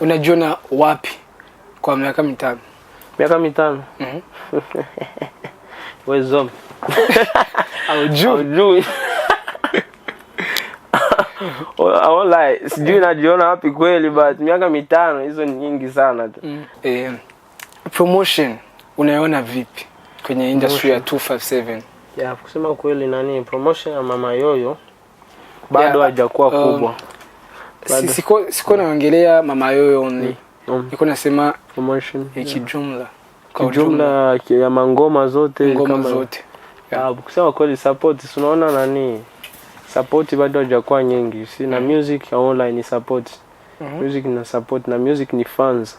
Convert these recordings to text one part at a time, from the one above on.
Unajiona wapi kwa miaka mitano? Miaka mitano? Wewe zombie. Aujui. I won't lie, sijui najiona wapi kweli, but miaka mitano hizo ni nyingi sana tu. Promotion unaiona vipi kwenye industry ya 257? Yeah, kusema kweli promotion ya Mama Yoyo bado hajakuwa kubwa. Siko naongelea Mama Yoyo only. Niko nasema promotion kijumla. Kwa jumla ya mangoma zote kama zote. Yeah, kusema kweli support unaona support bado hajakuwa nyingi. Na music online ni support. Music na support na music ni fans.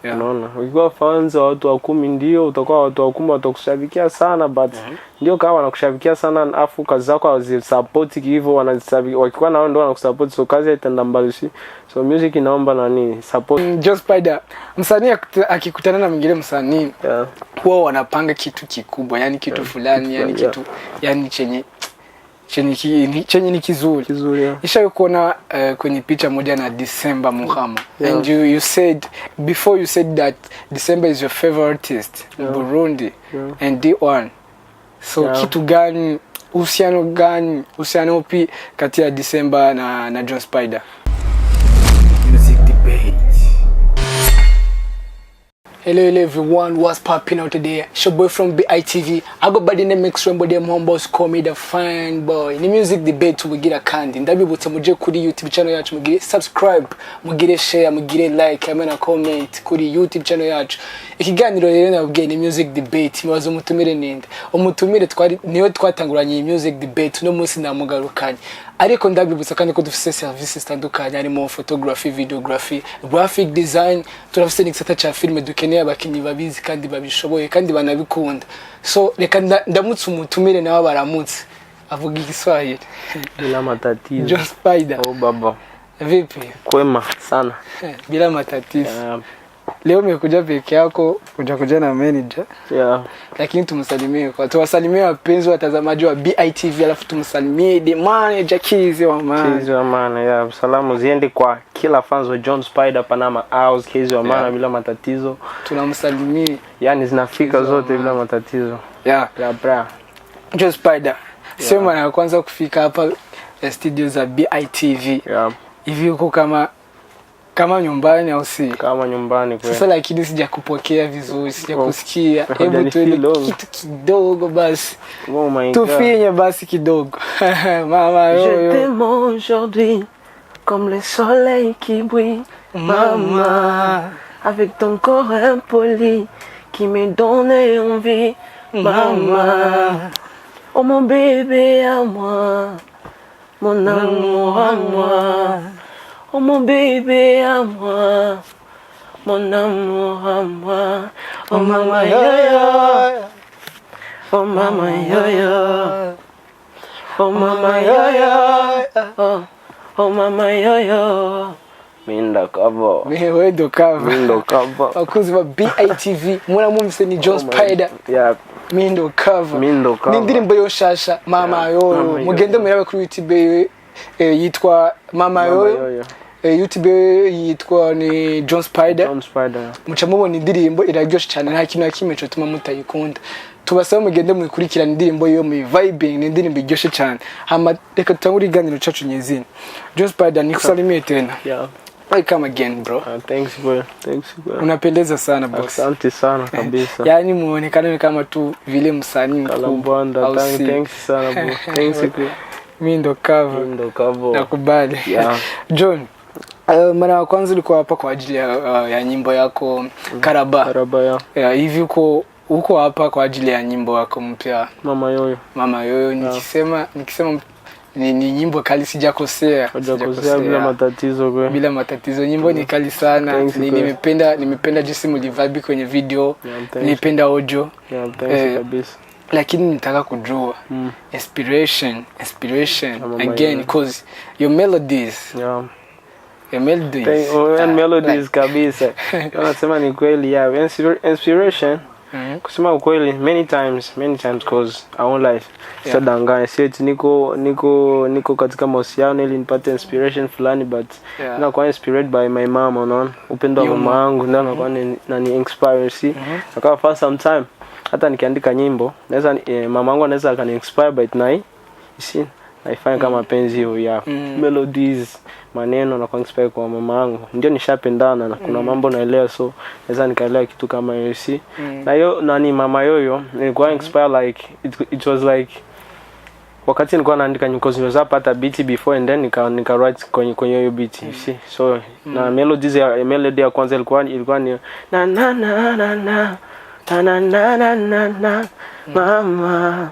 Unaona, ukiwa fans wa watu wa 10 ndio utakuwa watu wa 10 watakushabikia sana, but ndio kama wanakushabikia sana afu kazi zako hazisupport hivyo, wanasabiki wakiwa nao ndio wanakusupport, so kazi itaenda mbali. So music inaomba support. Just Spider, msanii akikutana na mwingine msanii wao wanapanga kitu kikubwa, yani kitu fulani, yani kitu yani chenye ni kizuri. Nisha kuona kwenye picha moja na Theecember Muhammad. And you said before you said that Theecember is your favorite artist in Burundi and D1. So kitu gani, uhusiano upi kati ya Theecember na John Spider? Music debate. Hello everyone, what's popping out today? It's your boy from BITV. I go by the name Extreme them homeboys call me the fine boy. In the music debate we get a candy. Ndabi buta muje kuri YouTube channel yacu, mugire subscribe, mugire share, mugire like, amena comment kuri YouTube channel yacu. Ikiganiro rero nabwiye ni music debate. Mwazo umutumire ninde? Umutumire niwe twatanguranye iyi music debate no munsi namugarukanye. Ariko ndabibutsa kandi ko dufise services zitandukanye, harimo photography, videography, graphic design, turafise n'ikisata cha film dukeneye abakinyi babizi kandi babishoboye kandi banabikunda. So reka ndamutse umutumire nawe baramutse avuga Igiswahili bila matatizo. John Spider. Oh baba, vipi? Kwema sana bila matatizo. Leo umekuja peke yako, kuja na manager. Lakini tumsalimie kwa tuwasalimie wapenzi watazamaji wa BITV, alafu tumsalimie the manager Kizi wa maana. Salamu ziende kwa kila fans wa John Spider Panama House, Kizi wa maana bila matatizo. Tunamsalimie. Yani zinafika zote bila matatizo. Bra. John Spider. Sio mara ya kwanza kufika hapa studio za BITV. Hivi uko kama nyumbani au si? Kama nyumbani kweli. Sasa lakini sijakupokea vizuri, sijakusikia. Hebu tuende kitu kidogo basi. Oh my God. Tufinye basi kidogo. Mama Yoyo. Je t'aime aujourd'hui comme le soleil qui brille. Maman, avec ton corps impoli qui me donne envie. Maman, oh mon bébé à moi, mon amour à moi. Oh mon bébé à moi, mon amour à moi. Oh mama yoyo, oh mama yoyo, oh mama yoyo, oh mama yoyo. Minda cover. Minda cover. Wakuzi wa BITV, mwana mumse ni John Spider. Minda cover. Nindirimbo yo shasha Mama Yoyo. Mugende murabe kuri YouTube yitwa Mama Yoyo. YouTube yitwa ni John Spider. Muca mubona indirimbo iraryoshe cyane, nta kintu nakimwe cyo tuma mutayikunda. Tubasaba mugende mukurikirana indirimbo yo mu vibing, ni indirimbo iryoshe cyane. Hama reka tutangure iganiro cyacu nyezina. John Spider nikusalimie tena. Welcome again bro. Thanks bro. Unapendeza sana boss. Asante sana kabisa. Yani muonekano kama tu vile msanii mkubwa. Thanks sana bro. Thanks bro. Mindo cover. Nakubali. John, mara ya kwanza ulikuwa hapa kwa ajili ya nyimbo yako Karaba. Hivi uko hapa kwa ajili ya nyimbo yako mpya Mama Yoyo. Nikisema ni nyimbo kali, sijakosea. Bila matatizo. Nyimbo ni kali sana. Nimependa jinsi mlivibe kwenye video. Nilipenda audio. Kabisa. Lakini nitaka kujua inspiration again, because your melodies. Melodies kabisa. Unasema ni kweli inspiration Kusema ukweli many times cause I won't lie. So danganya sieti niko katika mahusiano ili nipate inspiration fulani, but nakuwa inspired by my mom, unaona upendo wa mama yangu ndio nakuwa ni inspire si. Akawa for some time hata nikiandika nyimbo naweza mama yangu anaweza akani inspire by tonight si naifanya kama mapenzi hiyo ya melodies maneno na inspire kwa mama yangu ndio nishapendana na kuna mambo naelewa, so naweza nikaelewa kitu kama hiyo si. Na hiyo nani mama yoyo nilikuwa inspire like it was like wakati nilikuwa naandika nyimbo zilizopata beat before and then nika write kwenye hiyo beat see. So na melodies melody ya kwanza ilikuwa ni na na na na na na na na na na mama.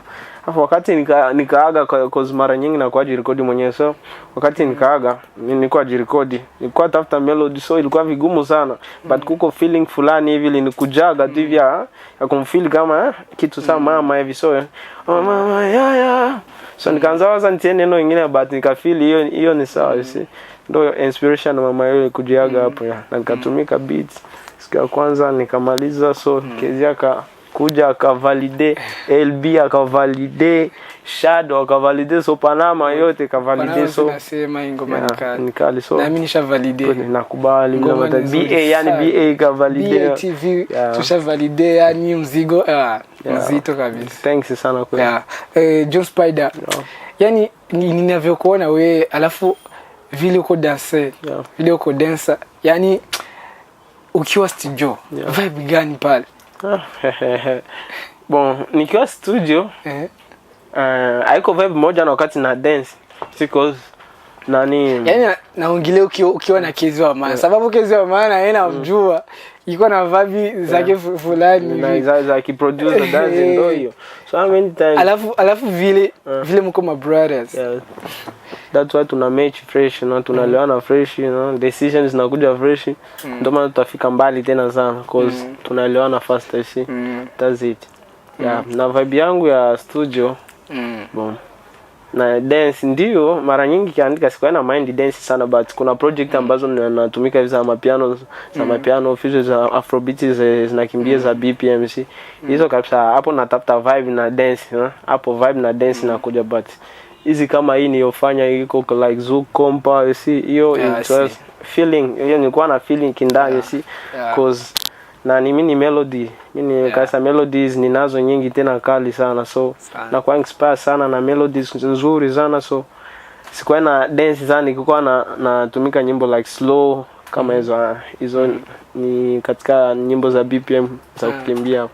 Wakati nikaaga cause mara nyingi na kwa jirekodi mwenyewe, so wakati nikaaga nilikuwa jirekodi nilikuwa tafuta melody, so ilikuwa vigumu sana but kuko feeling fulani hivi nikujaga tu hivi ya kumfeel kama kitu sana mama hivi, so mama ya so nikaanza waza nitie neno lingine but nikafeel hiyo ni sawa si ndio inspiration na mama yeye kujiaga hapo ya na nikatumika beats siku ya kwanza nikamaliza, so kezi kuja akavalide LB akavalide Shadow akavalide, so Panama yote kavalide, so nasema ingoma nikali, so na mimi nishavalide nakubali ngoma BA yani BA kavalide TV tushavalide yani mzigo mzito kabisa. Thanks sana kwa John Spider yani ninavyokuona wewe alafu vile uko dancer vile uko dancer yani ukiwa studio vibe gani pale? Bon, nikiwa studio haiko vibe moja na wakati na dance because nani yani naongelea ukiwa na kezi wa maana sababu kezi wa maana yeye unamjua iko na vibe zake fulani na za kiproducer dance ndio hiyo, so many times alafu vile mko my brothers that's why tuna match fresh na tunalewana fresh, decisions zinakuja fresh ndio maana tutafika mbali tena sana cause tunalewana fast see. That's it. Na vibe yangu ya studio bon na dance ndio mara nyingi kiandika sikuwa na mind dance sana, but kuna project ambazo natumika hizo mapiano fusion za afrobeat zinakimbia za BPMC hizo kabisa, hapo natafuta vibe na dance hapo vibe na dance inakuja, but hizi kama hii niliyofanya iko like zouk compa you see hiyo interest feeling hiyo nilikuwa na feeling kindani you see cause na mimi melody mimi kasa melodies ninazo nyingi tena kali sana, so na kwa inspire sana na melodies nzuri sana, so sikuwa na dance sana nilikuwa natumika nyimbo like slow kama hizo ni katika nyimbo za BPM za kukimbia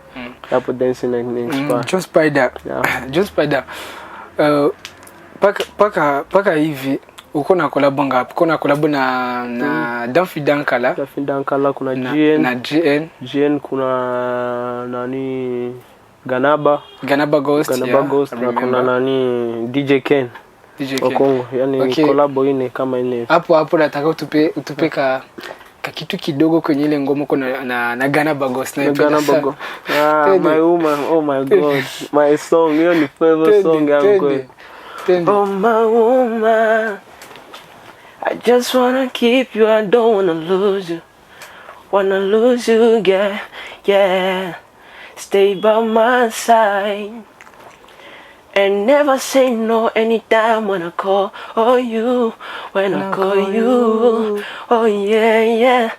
hapo dance na inspire. John Spider paka hivi uko na collab ngapi? Uko na collab na Daffy Dankala kuna GN kuna nani Ganaba Ghost na kuna nani DJ Ken Kongo, yani collab ine kama ine hapo nataka utupe ka kitu kidogo kwenye ile ngoma uko na Ganaba Ghost na Ganaba my woman, oh my god my song hiyo ni favorite song yangu. Oh my woman, I just wanna keep you, I don't wanna lose you. Wanna lose you, yeah. Stay by my side and never say no anytime when I call you. When I call you, oh yeah.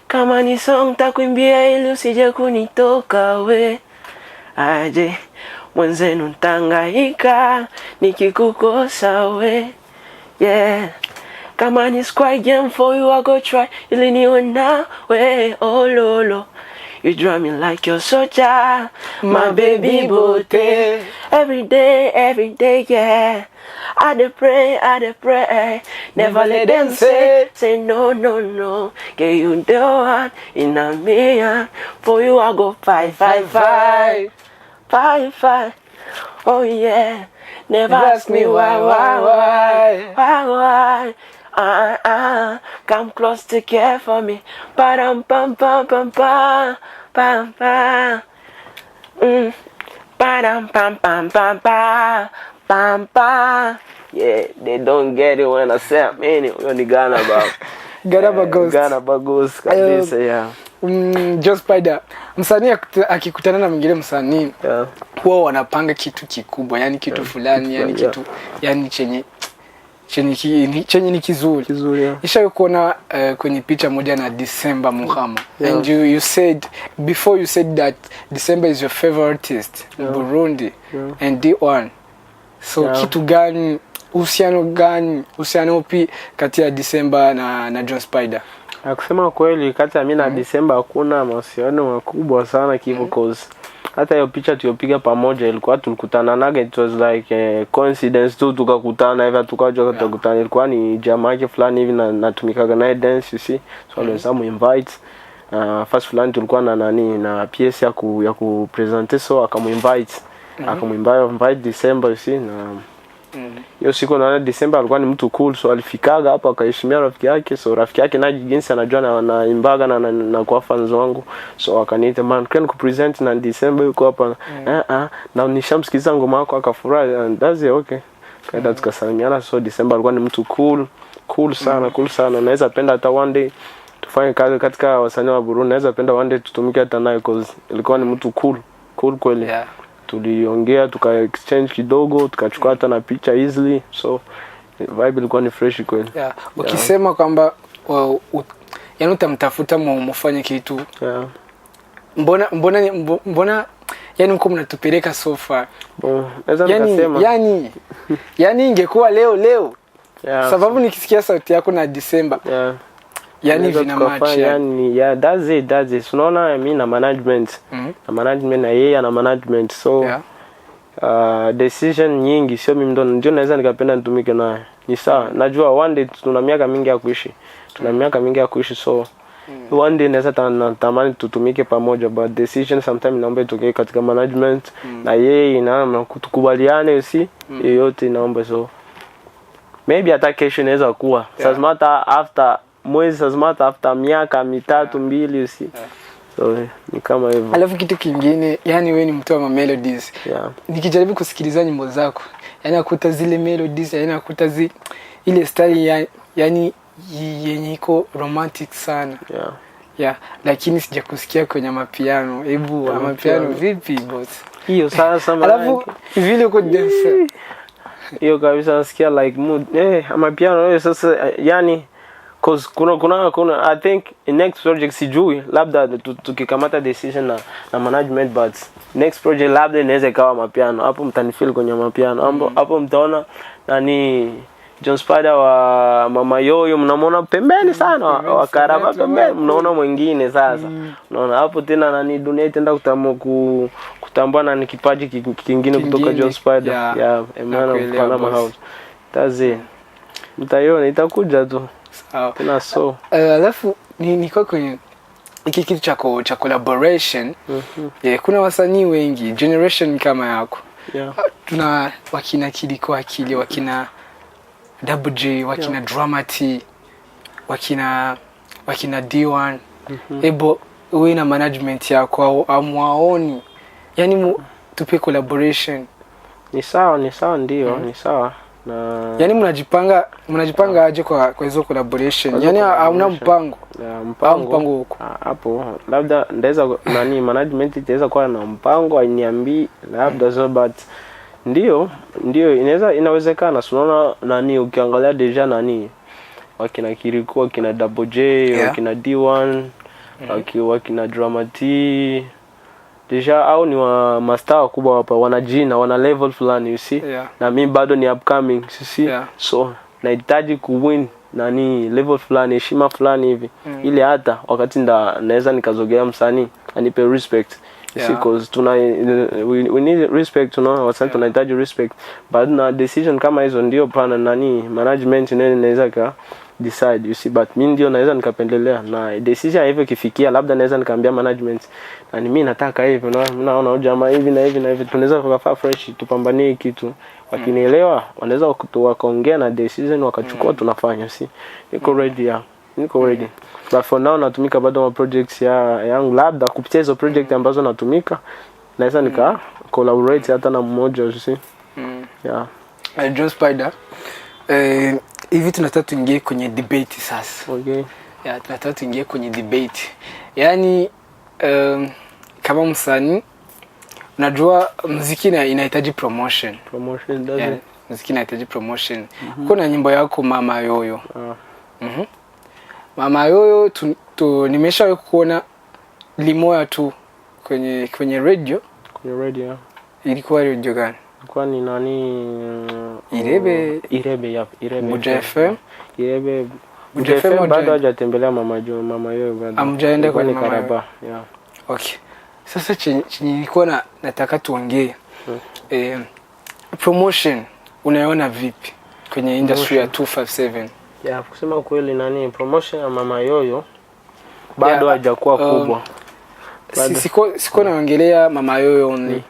Kama ni song takuimbia ili usije kunitoka we. Aje mwenzenu ntangaika nikikukosa we. Yeah, kama ni squad game for you I go try ili niwe nawe. Oh lolo, you drive me like your soldier, my baby bote. Every day, yeah. I dey pray, never let them say no. Get you the one in a million. For you I go fight. Oh yeah. Never ask me why. Come close to care for me. Pam. Yeah, they don't get it when I say I'm in it. We're the Ghana about. Ghana Bagos kabisa yeah. John Spider, msanii akikutana na mwingine msanii huwa wanapanga kitu kikubwa, yani kitu fulani, yani kitu yani chenye ni kizuri yeah. Nishawahi kuona kwenye picha moja na Theecember Muhama and you said before you said that Theecember is your favorite artist in Burundi and D1. So kitu gani, uhusiano upi kati ya Theecember na John Spider? Kusema kweli kati ya mimi na Theecember hakuna mahusiano makubwa sana kivu cause hata hiyo picha tuliyopiga pamoja ilikuwa tulikutana naga, it was like a coincidence tu tukakutana hivi tukaja tukakutana, ilikuwa ni jamaa yake fulani hivi natumikaga naye dance you see, so aliweza invite first fulani tulikuwa na nani na piece ya ku presenter, so akamuinvite invite Theecember you see na hiyo siku na Theecember alikuwa ni mtu cool, so alifikaga hapa akaheshimia rafiki yake, so rafiki yake naji jinsi anajua na imbaga na kwa fans wangu, so akaniita man can ku present na Theecember yuko hapa na nishamsikiza ngoma yako akafurahi and that's it, okay kaenda tukasalimiana. So Theecember alikuwa ni mtu cool sana naweza penda hata one day tufanye kazi katika wasanii wa Burundi, naweza penda one day tutumike hata naye cause ilikuwa ni mtu cool kweli tuliongea tuka exchange kidogo tukachukua hata na picha easily, so vibe ilikuwa ni fresh kweli ukisema kwamba yani utamtafuta mufanye kitu mbona yani mko mnatupeleka so far naweza nikasema yani ingekuwa leo sababu nikisikia sauti yako na Theecember yani vina match yani that's it unaona mimi na management na yeye ana management, so decision nyingi sio mimi ndio naweza nikapenda nitumike naye ni sawa. Najua one day tuna miaka mingi ya kuishi so one day naweza tamani tutumike pamoja, but decision sometimes naomba itoke katika management na yeye na kutukubaliane usi yote naomba, so maybe hata kesho inaweza kuwa sasa after mwezi sasa after miaka 3-2 usi so ni kama hivyo. Alafu kitu kingine, yani wewe ni mtu wa melodies nikijaribu kusikiliza nyimbo zako yani nakuta zile melodies yani nakuta ile style yani yenye iko romantic sana lakini sijakusikia kwenye mapiano. Hebu mapiano vipi boss? Hiyo sasa alafu vile uko dance hiyo kabisa nasikia like mood mapiano sasa yani cause kuna I think in next project sijui labda tukikamata decision na management, but next project labda inaweza ikawa mapiano, hapo mtanifeel kwenye mapiano hapo mtaona nani John Spider wa Mama Yoyo mnamuona pembeni sana wa Karaba pembeni, mnaona mwingine sasa unaona hapo tena nani dunia itaenda kutambua na kipaji kingine kutoka John Spider Emmanuel Panama House tazi mtaiona itakuja tu tena. So alafu niko kwenye hiki kitu cha collaboration kuna wasanii wengi generation kama yako tuna wakina Kiliko Akili, wakina Double J, wakina Dramati, wakina D1 ebo wewe na management yako amwaoni yani tupe collaboration? Ni sawa ndio ni sawa na yani mnajipanga aje kwa hizo collaboration? Yani hauna mpango huko hapo? Labda ndaweza nani management itaweza kuwa na mpango ainiambii labda so, but ndio inawezekana. Unaona nani ukiangalia deja nani wakina Kiriko, wakina Double J, wakina D1 wakina Dramati deja au ni wa master wakubwa hapa, wana jina, wana level fulani you see na mimi bado ni upcoming you see so nahitaji kuwin nani level fulani, heshima fulani hivi ili hata wakati naweza nikazogea msanii anipe respect you see, cause we need respect, wasanii tunahitaji respect, but na decision kama hizo ndio pana nani management inaweza ka decide you see, but mimi ndio naweza nikapendelea na decision hivyo kifikia, labda naweza nikaambia management na mimi nataka hivi, naona jamaa hivi na hivi tunaweza kufanya fresh tupambanie kitu, wakinielewa wanaweza wakaongea na decision wakachukua tunafanya see. Niko ready but for now natumika bado ma projects yangu, labda kupitia hizo project ambazo natumika naweza nika collaborate hata na mmoja you see John Spider hivi tunataka tuingie kwenye debate sasa. Okay. Yeah, tunataka tuingie kwenye debate. Yaani kama msanii unajua muziki inahitaji promotion. Promotion does yeah, it? Muziki inahitaji promotion. Kuna nyimbo yako Mama Yoyo. Mama Yoyo nimeshawahi kuona limoya tu kwenye radio. Kwenye radio. Ilikuwa radio gani? Ilikuwa ni nani? Irebe, Irebe. Buja FM. Irebe. Buja FM bado hajatembelea Mama Yoyo bado. Amjaenda kwenye Mama Yoyo. Yeah. Okay. Sasa chenye nilikuwa nataka tuongee. Promotion unaona vipi kwenye industry ya 257? Yeah, kusema kweli nani promotion ya Mama Yoyo bado hajakuwa kubwa. Siko naongelea Mama Yoyo only.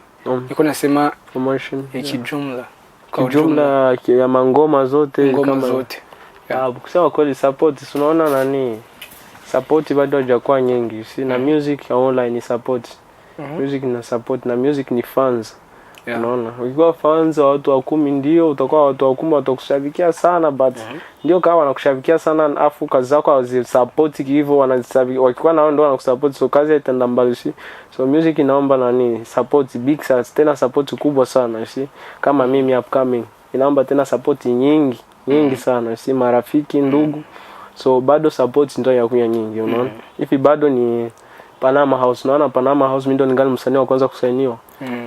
Niko nasema promotion kijumla. Kijumla ya mangoma zote kama zote. Yeah, kusema kweli support unaona nani support bado hajakuwa nyingi. Na music online ni support. Music na support na music ni fans. Unaona, ukiwa fans wa watu wa 10 ndio utakuwa watu wa 10 watakushabikia sana, but ndio kama wanakushabikia sana afu kazi zako hazisupport hivyo, wanasabiki wakiwa nao ndio wanakusupport, so kazi itaenda mbali. So music inaomba nani support big sana, tena support kubwa sana. Kama mimi upcoming inaomba tena support nyingi sana, marafiki, ndugu. So bado support ndio yakuya nyingi, unaona. Hivi bado ni Panama House, naona Panama House mimi ndo ningali msanii wa kwanza kusainiwa.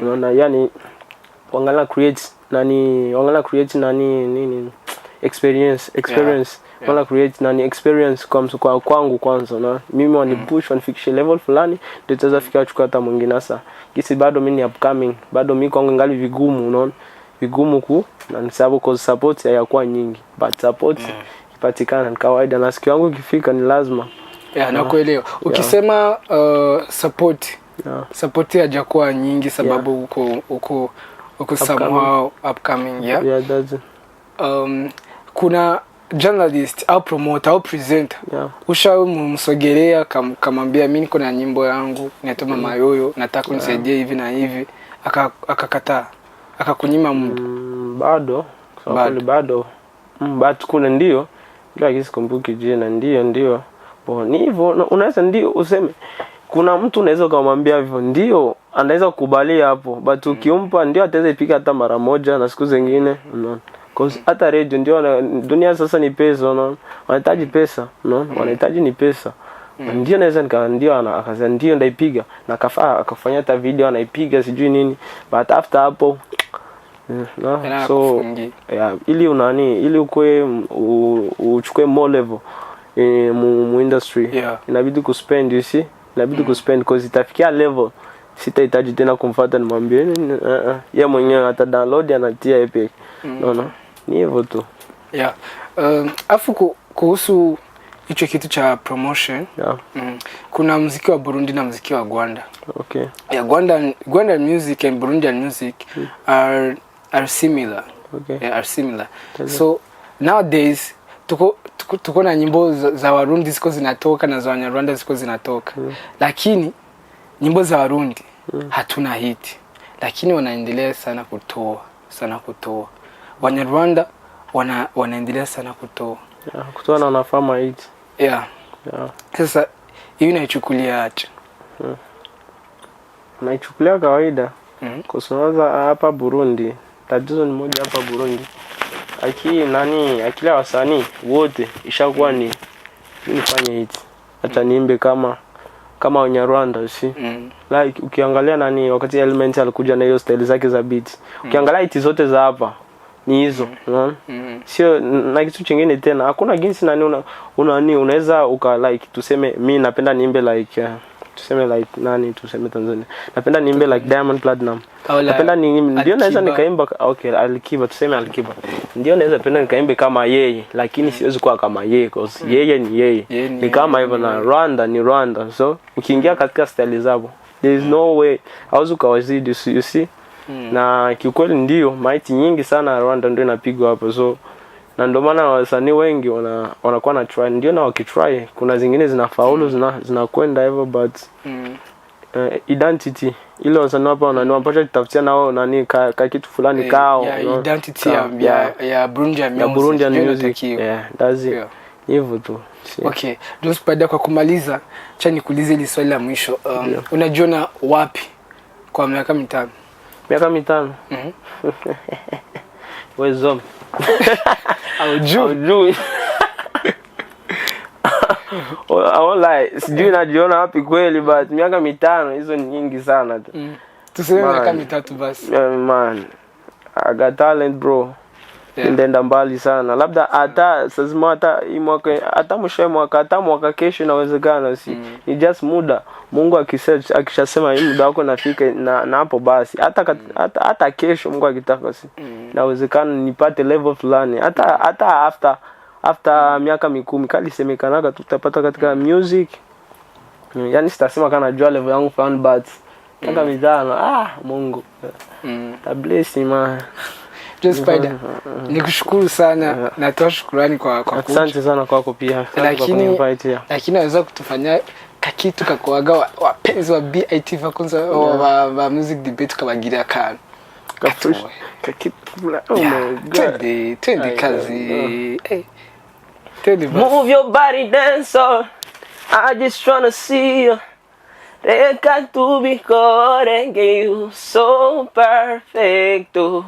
Unaona, yani wangala create nini experience. Wala create nani experience kwa kwangu kwanza, na mimi wanipush wanifikishe level fulani ndio tutaweza fika chukua hata mwingine. Sasa kisi bado mimi ni upcoming, bado mimi kwangu ngali vigumu, unaona, vigumu na ni sababu cause support hayakuwa nyingi, but support ipatikana ni kawaida, na siku yangu ikifika ni lazima. Nakuelewa. Ukisema support hajakuwa nyingi sababu uko somehow upcoming. Yeah, that's it. Kuna journalist au promoter au presenter ushamsogelea kamwambia mimi niko na nyimbo yangu inaitwa Mama Yoyo, nataka unisaidie hivi na hivi, akakataa, akakunyima muda? Bado but kuna ndio ila kisikumbuki jina, ndio ni hivyo. Unaweza ndio useme kuna mtu unaweza kumwambia hivyo ndio anaweza kukubalia hapo, but ukimpa ndio ataweza ipika hata mara moja na siku zingine, unaona. Cause hata radio ndio dunia sasa ni pesa, unaona. Wanahitaji pesa, unaona. Wanahitaji ni pesa. Ndio naweza ndio akaza ndio ndaipiga na akafanya hata video anaipiga sijui nini, but after hapo so ili unani ili ukwe uchukue more level mu industry, inabidi kuspend, you see, inabidi kuspend cause itafikia level sitahitaji tena kumfuata nimwambie yeye mwenyewe ata download anatia epic. No, ni hivyo tu. Afu kuhusu hicho kitu cha promotion, kuna muziki wa Burundi na muziki wa Rwanda. Okay. Rwanda music and Burundian music are similar. Okay. Are similar. So nowadays tuko na nyimbo za Warundi ziko zinatoka na za Wanyarwanda ziko zinatoka. Lakini nyimbo za Warundi hatuna hit. Lakini wanaendelea sana kutoa. Wanyarwanda wanaendelea sana kutoa. Kutoa na wanafama hit. Sasa hivi naichukulia aje? Naichukulia kawaida. Kwa sababu hapa Burundi, tatizo ni moja hapa Burundi. Akila wasanii wote ishakuwa ni nifanye hit. Hata niimbe kama Wanyarwanda, like ukiangalia wakati Element alikuja na hiyo style zake za beat. Ukiangalia hit zote za hapa ni hizo, unaona? Sio na kitu kingine tena. Hakuna jinsi unaweza like tuseme mimi napenda niimbe like tuseme like tuseme Tanzania. Napenda niimbe like Diamond Platinum. Napenda ndio naweza nikaimba Alikiba, tuseme Alikiba. Ndio naweza penda nikaimbe kama yeye, lakini siwezi kuwa kama yeye cause yeye ni yeye. Ni kama hivyo, na Rwanda ni Rwanda. So ukiingia katika style zao there is no way hauwezi kawazidi, you see. Na kiukweli ndio maiti nyingi sana Rwanda ndio inapigwa hapo. So na ndio maana wasanii wengi wanakuwa na try, ndio na wakitry kuna zingine zinafaulu zinakwenda hivyo, but identity ile wasanii hapa wanapata kutafutia nao nani ka kitu fulani kao identity ya Burundian music yeah that's it hivyo tu. Okay, just baada kwa kumaliza acha nikuulize hili swali la mwisho. Unajiona wapi kwa miaka 5? Miaka 5? Wewe au juu I won't lie, sijui najiona wapi kweli, but miaka 5 hizo ni nyingi sana tu. Tuseme miaka 3 basi. Man, I got talent bro. Ndenda mbali sana. Labda hata sasa hata hata mwisho mwaka hata mwaka kesho inawezekana si. Ni just muda. Mungu akishasema hii muda wako nafika na hapo basi. Hata kesho Mungu akitaka si. Inawezekana nipate level fulani. Hata after miaka 10 kali semekanaga tutapata katika music. Yani sitasema kana jua level yangu fulani but miaka 5 Mungu. Bless man. Just Spider, nikushukuru sana, natoa shukrani kwa asante sana kwako pia. Lakini naweza kutufanya kakitu kakoaga wapenzi wa BIT vakonza wa music debate kabagira kana. Kakitu oh my god. Twende kazi. Move your body dance on. I just tryna see you. They got to be good and get you so perfect too.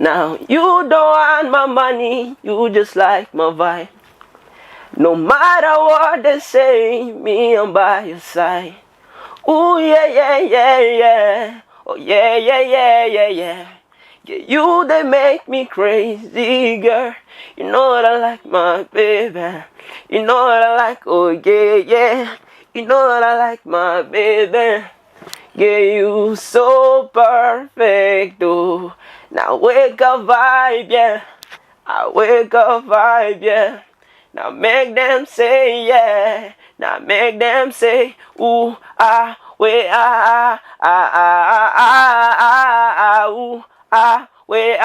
Now you don't want my money, you just like my vibe. No matter what they say, me I'm by your side. Ooh yeah. Oh yeah. Yeah, you they make me crazy, girl. You know what I like, my baby. You know what I like, oh yeah. You know what I like, my baby. Yeah, you so perfect, oh. Now wake up vibe, yeah. I wake up vibe, yeah. Now make them say, yeah. Now make them say, ooh, wait, ooh, wait,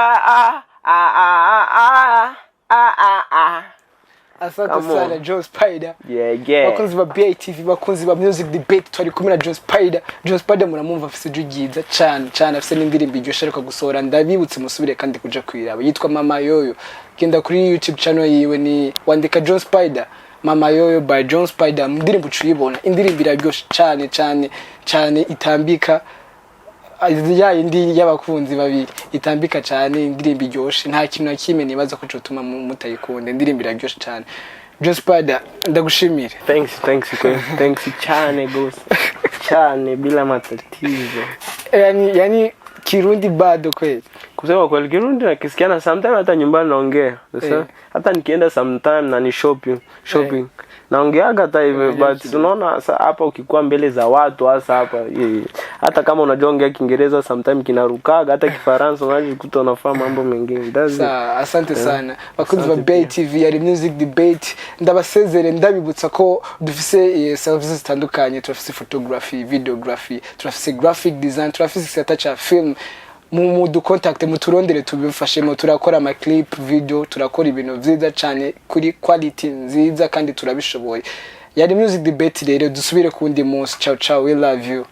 Asante sana Joe Spider. Yeah. Bakunzi ba BITV, bakunzi ba music debate twari kumwe na Joe Spider. Joe Spider muramumva afise jugiza cyane afise n'indirimbo iryoshye ariko gusohora ndabibutse musubire kandi kuja kwiraba. Yitwa Mama Yoyo. Genda kuri YouTube channel yiwe ni wandika Joe Spider. Mama Yoyo by Joe Spider. Indirimbo cuyibona. Indirimbo iraryoshe cyane itambika indi y'abakunzi babiri itambika cyane indirimbo iryoshe nta kintu nakime nibaza ko cotuma mutayikunda indirimbo iraryoshe cyane. Joe Spider ndagushimire. Thanks cyane gose cyane bila matatizo. Yani Kirundi bado kweli. Kusema kweli Kirundi nakisikiana sometimes hata nyumbani naongea. Sasa hata nikienda sometimes na ni shopping. Naongeaga hata hivyo but unaona hapa ukikuwa mbele za watu hasa hapa hata kama unajua ongea Kiingereza sometimes kinarukaga hata Kifaransa unajikuta unafahamu mambo mengine. Asante sana. Bakunzi ba BITV ya music debate ndabasezere ndabibutsa ko dufise services zitandukanye turafise photography, videography, turafise graphic design, turafise setacha film mu contact muturondere tubifashemo turakora ama clip video turakora ibintu vyiza cyane kuri quality nziza kandi turabishoboye. Yari music debate rero dusubire kundi munsi. Ciao we love you.